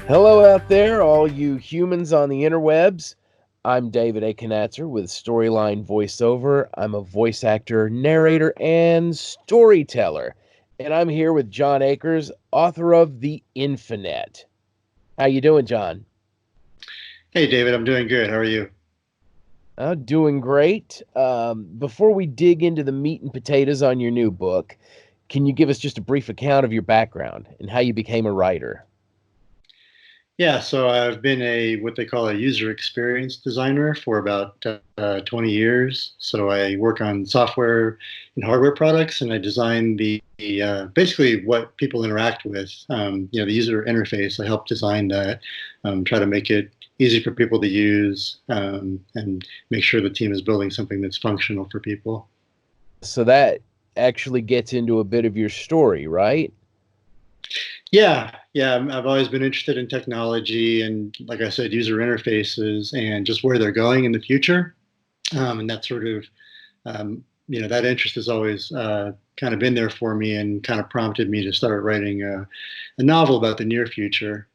Hello out there, all you humans on the interwebs. I'm David A. Knatzer with Storyline Voiceover. I'm a voice actor, narrator, and storyteller. And I'm here with John Akers, author of The Infinet. How you doing, John? Hey, David, I'm doing good. How are you? Doing great. Before we dig into the meat and potatoes on your new book, can you give us just a brief account of your background and how you became a writer? Yeah, so I've been a what they call a user experience designer for about 20 years. So I work on software and hardware products, and I design basically what people interact with. The user interface. I help design that, try to make it easy for people to use, and make sure the team is building something that's functional for people. So that actually gets into a bit of your story, right? Yeah, I've always been interested in technology and, like I said, user interfaces and just where they're going in the future. And that sort of, that interest has always kind of been there for me and kind of prompted me to start writing a novel about the near future.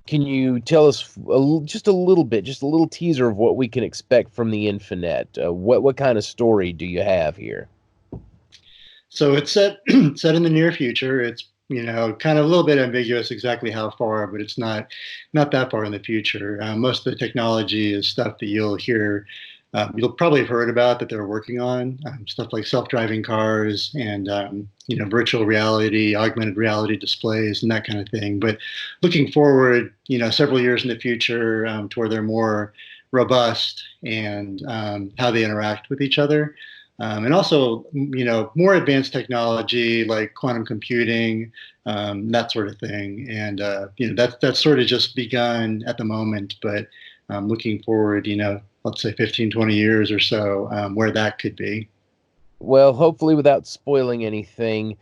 Can you tell us just a little bit, just a little teaser of what we can expect from the Infinet? What kind of story do you have here? So it's set set in the near future. It's kind of a little bit ambiguous exactly how far, but it's not that far in the future. Most of the technology is stuff that you'll hear. You'll probably have heard about that they're working on stuff like self-driving cars and virtual reality, augmented reality displays, and that kind of thing. But looking forward, several years in the future, to where they're more robust and how they interact with each other. And also, more advanced technology like quantum computing, that sort of thing. And that's sort of just begun at the moment, but looking forward, let's say 15, 20 years or so, where that could be. Well, hopefully, without spoiling anything,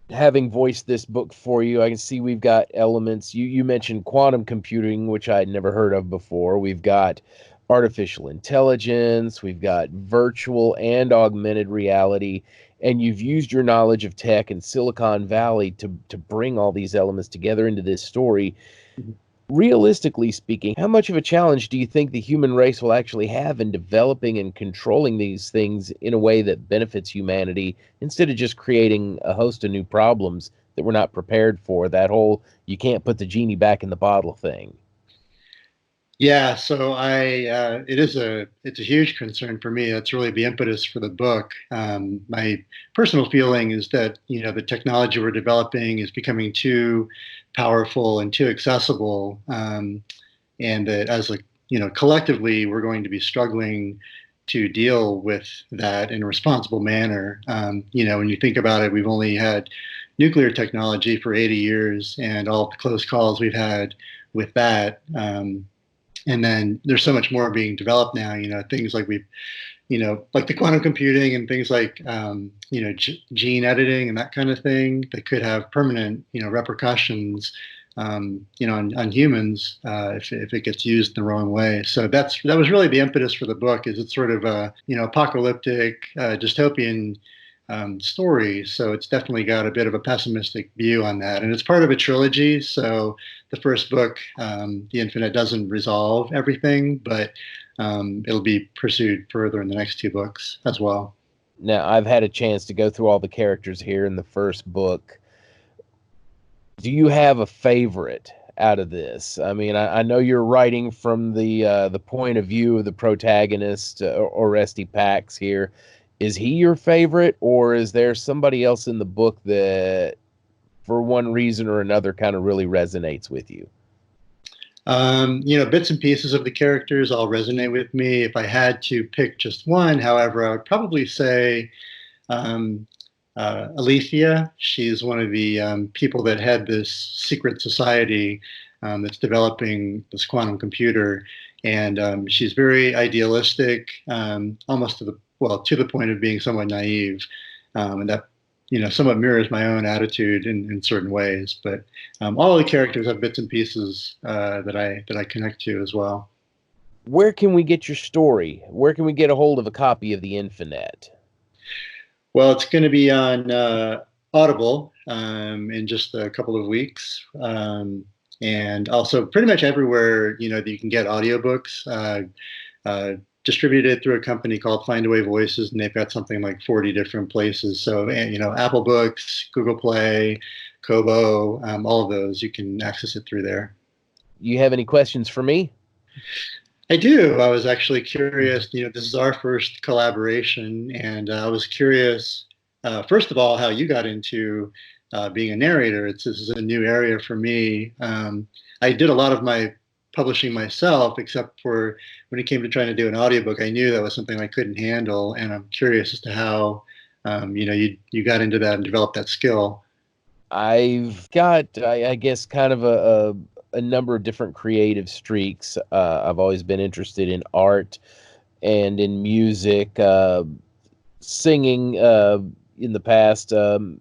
having voiced this book for you, I can see we've got elements. You mentioned quantum computing, which I'd never heard of before. We've got artificial intelligence, we've got virtual and augmented reality, and you've used your knowledge of tech in Silicon Valley to bring all these elements together into this story. Realistically speaking, how much of a challenge do you think the human race will actually have in developing and controlling these things in a way that benefits humanity instead of just creating a host of new problems that we're not prepared for? That whole you can't put the genie back in the bottle thing. Yeah, so it's a huge concern for me. That's really the impetus for the book. My personal feeling is that the technology we're developing is becoming too powerful and too accessible, and that as a collectively we're going to be struggling to deal with that in a responsible manner. When you think about it, we've only had nuclear technology for 80 years, and all the close calls we've had with that. And then there's so much more being developed now. Things like like the quantum computing and things like gene editing and that kind of thing that could have permanent repercussions on humans if it gets used in the wrong way. So that was really the impetus for the book. Is it's sort of a apocalyptic dystopian story. So it's definitely got a bit of a pessimistic view on that, and it's part of a trilogy. So the first book, The Infinite, doesn't resolve everything, but it'll be pursued further in the next two books as well. Now, I've had a chance to go through all the characters here in the first book. Do you have a favorite out of this? I mean, I know you're writing from the point of view of the protagonist, Oresti Pax here. Is he your favorite, or is there somebody else in the book that, for one reason or another, kind of really resonates with you? Bits and pieces of the characters all resonate with me. If I had to pick just one, however, I would probably say um, Alethea. She's one of the people that had this secret society that's developing this quantum computer, and she's very idealistic, almost to the point of being somewhat naive, and that somewhat mirrors my own attitude in certain ways. But all of the characters have bits and pieces that I connect to as well. Where can we get your story? Where can we get a hold of a copy of the Infinet? Well, it's going to be on Audible in just a couple of weeks. and also pretty much everywhere, that you can get audiobooks. Distributed through a company called Findaway Voices, and they've got something like 40 different places. So, Apple Books, Google Play, Kobo, all of those, you can access it through there. You have any questions for me? I do. I was actually curious. This is our first collaboration, and I was curious, first of all, how you got into being a narrator. This is a new area for me. I did a lot of my publishing myself, except for when it came to trying to do an audiobook. I knew that was something I couldn't handle, and I'm curious as to how, you got into that and developed that skill. I've got, I guess, kind of a number of different creative streaks. I've always been interested in art and in music, singing in the past, a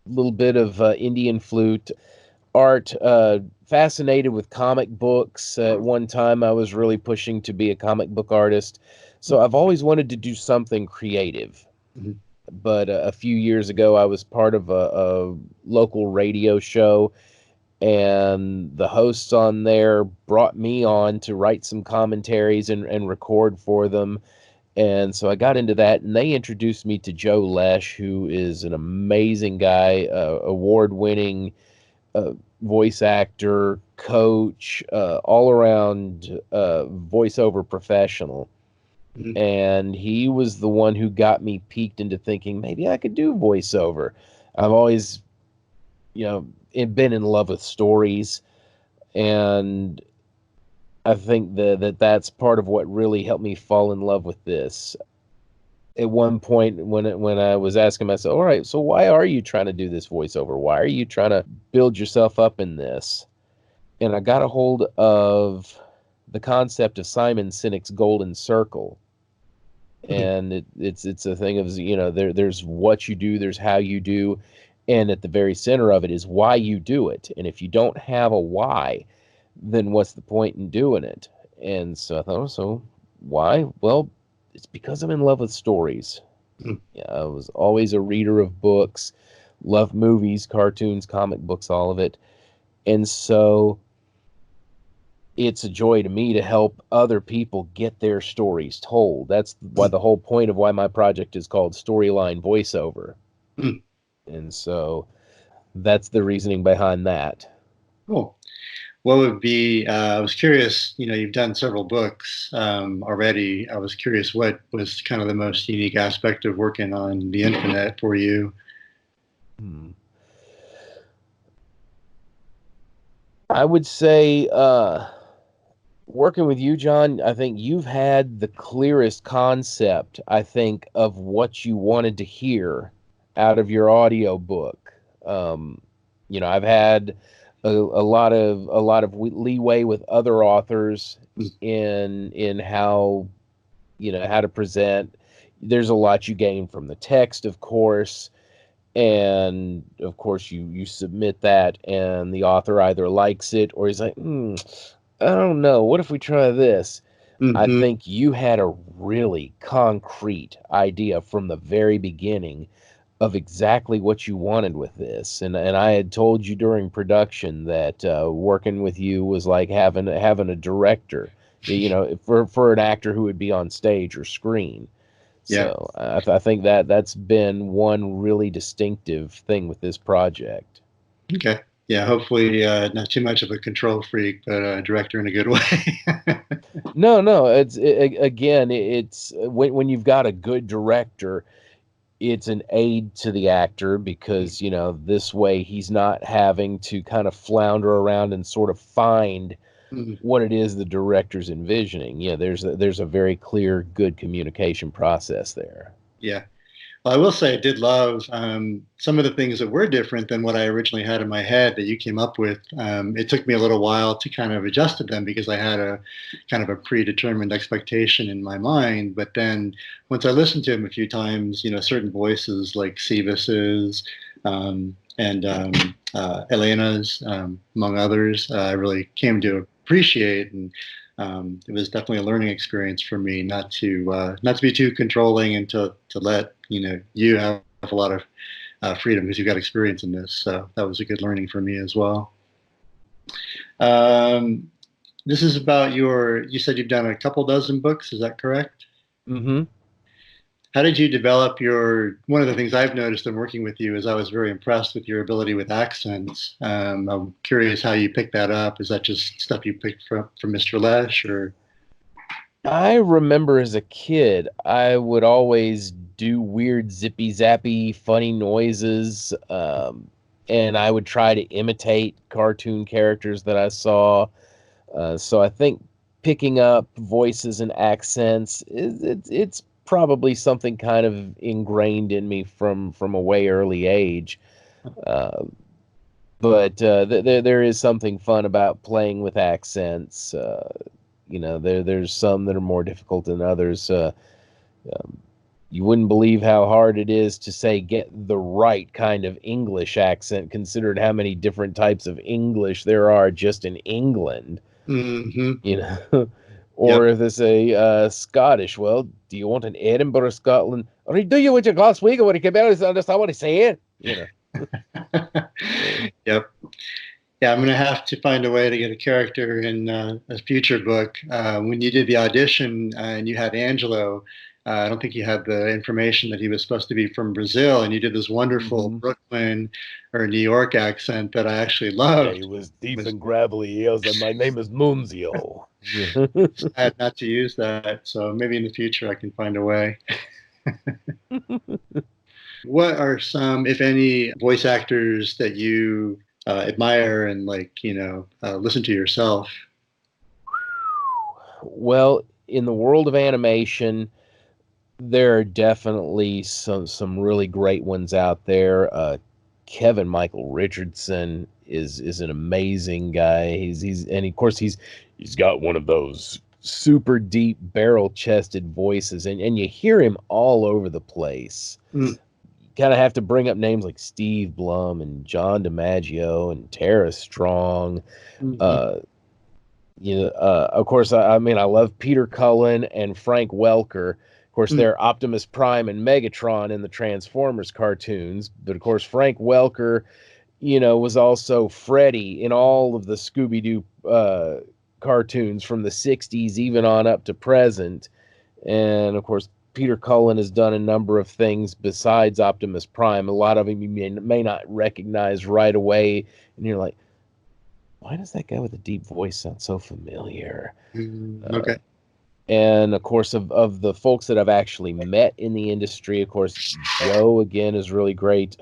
little bit of Indian flute, art, fascinated with comic books. At one time, I was really pushing to be a comic book artist. So I've always wanted to do something creative. Mhm. But a few years ago, I was part of a local radio show, and the hosts on there brought me on to write some commentaries and record for them. And so I got into that, and they introduced me to Joe Lesh, who is an amazing guy, award-winning uh, voice actor, coach, all around voiceover professional. Mhm. And he was the one who got me peeked into thinking maybe I could do voiceover. I've always, been in love with stories, and I think that's part of what really helped me fall in love with this. At one point, when I was asking myself, all right, so why are you trying to do this voiceover? Why are you trying to build yourself up in this? And I got a hold of the concept of Simon Sinek's golden circle. Mhm. And it's a thing of, there's what you do, there's how you do, and at the very center of it is why you do it. And if you don't have a why, then what's the point in doing it? And so I thought, oh, so why? Well, it's because I'm in love with stories. Mhm. Yeah, I was always a reader of books, love movies, cartoons, comic books, all of it. And so it's a joy to me to help other people get their stories told. That's why the whole point of why my project is called Storyline Voiceover. Mhm. And so that's the reasoning behind that. Cool. What would be, I was curious, you've done several books already. I was curious what was kind of the most unique aspect of working on the Infinet for you. Hmm. I would say, working with you, John, I think you've had the clearest concept, I think, of what you wanted to hear out of your audio book. Um, I've had a lot of leeway with other authors Mm. in how to present. There's a lot you gain from the text, of course, and of course you submit that, and the author either likes it or he's like, I don't know, what if we try this? I Hmm. think you had a really concrete idea from the very beginning of exactly what you wanted with this, and I had told you during production that working with you was like having a director, for an actor who would be on stage or screen. Yeah. So I think that's been one really distinctive thing with this project. Okay. Yeah. Hopefully, not too much of a control freak, but a director in a good way. No, no, again, it's when you've got a good director, it's an aid to the actor because this way he's not having to kind of flounder around and sort of find Mhm. what it is the director's envisioning. Yeah, there's a very clear, good communication process there. Yeah. Well, I will say I did love some of the things that were different than what I originally had in my head that you came up with. It took me a little while to kind of adjust to them because I had a kind of a predetermined expectation in my mind. But then once I listened to him a few times, certain voices like Sevis's and Elena's, among others, I really came to appreciate. And it was definitely a learning experience for me not to be too controlling and to let you have a lot of freedom because you've got experience in this. So that was a good learning for me as well. Um, this is about you said you've done a couple dozen books, is that correct? Mm-hmm. How did you develop one of the things I've noticed in working with you is I was very impressed with your ability with accents. I'm curious how you picked that up. Is that just stuff you picked from Mr. Lesh or? I remember as a kid, I would always do weird zippy zappy funny noises, and I would try to imitate cartoon characters that I saw. So I think picking up voices and accents it's probably something kind of ingrained in me from a way early age. Uh, but there is something fun about playing with accents. There's some that are more difficult than others. Um, you wouldn't believe how hard it is to say get the right kind of English accent, considered how many different types of English there are just in England. Hmm. You know. Yep. Or if they say Scottish, well, do you want an Edinburgh, Scotland, or do you want your Glaswegian when you come out and understand what he's saying? Uh, Yep. Yeah, I'm going to have to find a way to get a character in a future book. When you did the audition and you had Angelo, I don't think you had the information that he was supposed to be from Brazil, and you did this wonderful mhm. Brooklyn or New York accent that I actually Yeah, loved. he was It deep was and gravelly. He was, my name is Munzio. sad not to use that, so maybe in the future I can find a way. What are some, if any, voice actors that you admire and listen to yourself? Well, in the world of animation, there are definitely some really great ones out there. Kevin Michael Richardson is an amazing guy. He's and of course he's got one of those super deep barrel chested voices, and you hear him all over the place. Mm, You kind of have to bring up names like Steve Blum and John DiMaggio and Tara Strong. mhm, Uh, of course, I mean, I love Peter Cullen and Frank Welker. Of course, mm, they're Optimus Prime and Megatron in the Transformers cartoons. But of course, Frank Welker, was also Freddy in all of the Scooby Doo cartoons from the 60s, even on up to present. And of course, Peter Cullen has done a number of things besides Optimus Prime. A lot of them you may not recognize right away. And you're like, why does that guy with a deep voice sound so familiar? Uh, okay. and of course, of the folks that I've actually met in the industry, of course, Joe again is really great.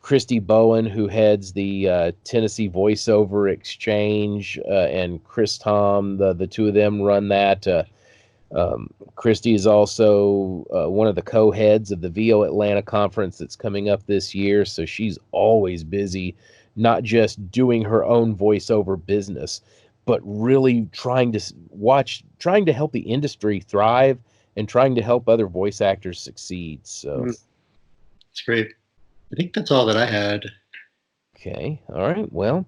Christy Bowen, who heads the Tennessee Voiceover Exchange, and Chris Tom, the two of them run that. Christy is also one of the co-heads of the VO Atlanta conference that's coming up this year, so she's always busy, not just doing her own voiceover business, but really trying to help the industry thrive and trying to help other voice actors succeed. So, Mm, it's great. I think that's all that I had. okay, all right, well.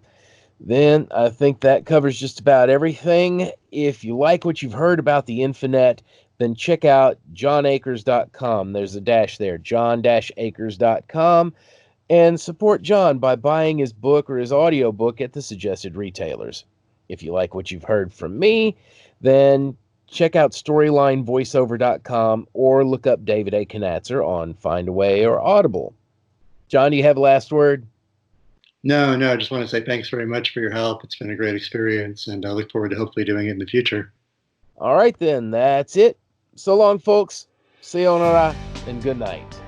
Then I think that covers just about everything. If you like what you've heard about the Infinet, then check out johnakers.com. There's a dash there, john-akers.com, and support John by buying his book or his audiobook at the suggested retailers. If you like what you've heard from me, then check out storylinevoiceover.com or look up David A. Knatzer on Findaway or Audible. John, do you have a last word? No, no, I just want to say thanks very much for your help. It's been a great experience, and I look forward to hopefully doing it in the future. All right, then, that's it. So long, folks. Sayonara, and good night.